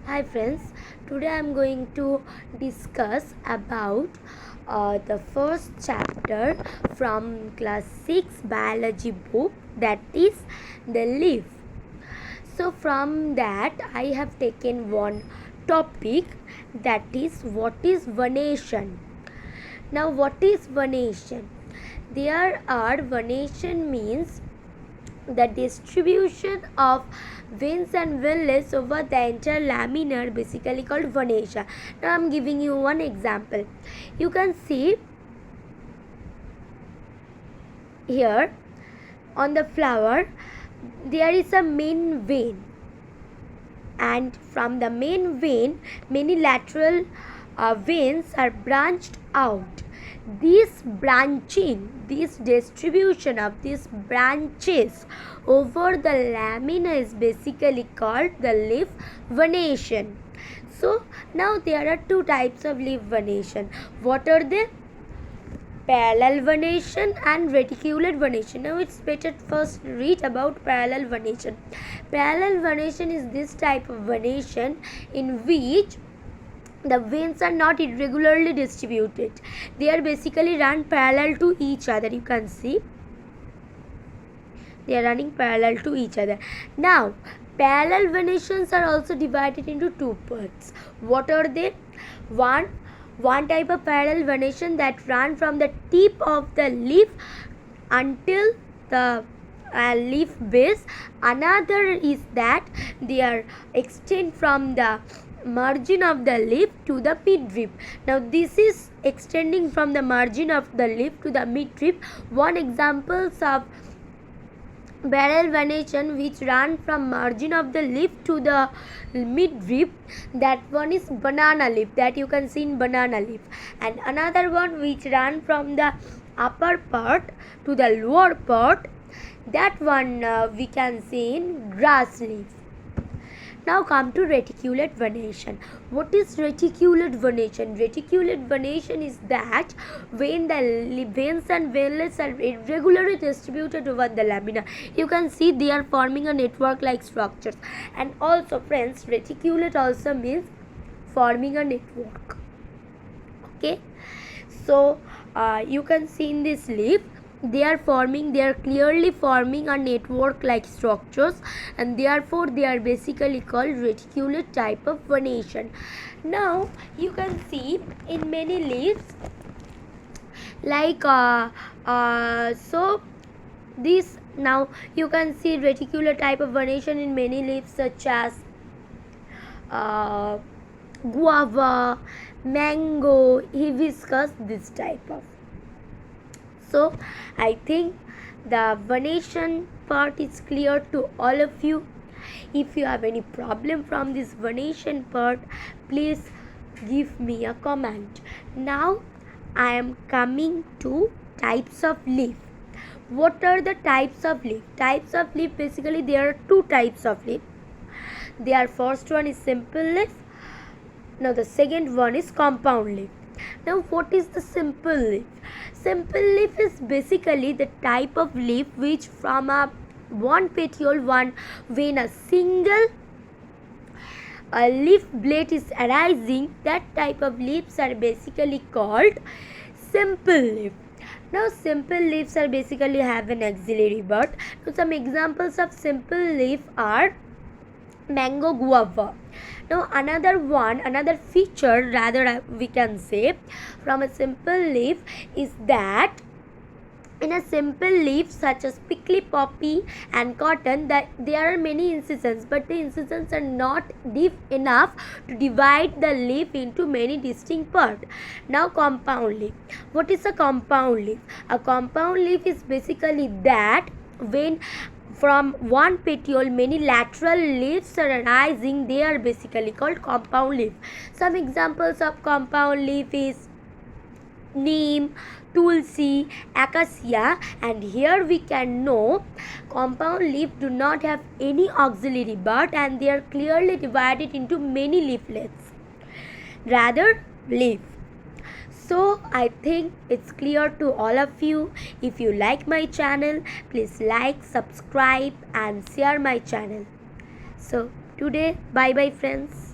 Hi friends, today I am going to discuss about the first chapter from class 6 biology book, that is the leaf. So from that I have taken one topic, that is what is venation. Now what is venation? Venation means the distribution of veins and villus over the entire lamina, basically called venation. Now I'm giving you one example. You can see here on the flower there is a main vein, and from the main vein many lateral veins are branched out. This distribution of these branches over the lamina is basically called the leaf venation. So now there are two types of leaf venation. What are they? Parallel venation and reticulate venation. Now it's better first read about parallel venation. Parallel venation is this type of venation in which the veins are not irregularly distributed. They are basically run parallel to each other. You can see they are running parallel to each other. Now parallel venations are also divided into two parts. What are they? One type of parallel venation that run from the tip of the leaf until the leaf base. Another is that they are extend from the margin of the leaf to the midrib. Now this is extending from the margin of the leaf to the midrib. One examples of parallel venation which run from margin of the leaf to the midrib, that one is banana leaf, that you can see in banana leaf, and another one which run from the upper part to the lower part, that one we can see in grass leaf. Now come to reticulate venation. What is reticulate venation? Reticulate venation is that when the veins and veinlets are irregularly distributed over the lamina. You can see they are forming a network-like structures. And also friends, reticulate also means forming a network. Okay. So you can see in this leaf they are clearly forming a network like structures, and therefore they are basically called reticulate type of venation. Now you can see in many leaves like so this, now you can see reticular type of venation in many leaves such as guava, mango, hibiscus, this type of. So I think the venation part is clear to all of you. If you have any problem from this venation part, please give me a comment. Now I am coming to types of leaf. What are the types of leaf? Types of leaf, basically there are two types of leaf. Their first one is simple leaf. Now the second one is compound leaf. Now what is the simple leaf? Simple leaf is basically the type of leaf which from a one petiole, one when a single leaf blade is arising, that type of leaves are basically called simple leaf. Now simple leaves are basically have an axillary bud. Now some examples of simple leaf are mango, guava. Now another feature rather we can say from a simple leaf is that in a simple leaf such as prickly poppy and cotton, that there are many incisions, but the incisions are not deep enough to divide the leaf into many distinct parts. Now compound leaf. What is a compound leaf? A compound leaf is basically that when from one petiole many lateral leaves are arising, they are basically called compound leaf. Some examples of compound leaf is neem, tulsi, acacia, and here we can know compound leaf do not have any auxiliary bud and they are clearly divided into many leaflets, rather leaf. So I think it's clear to all of you. If you like my channel, please like, subscribe and share my channel. So today, bye bye friends.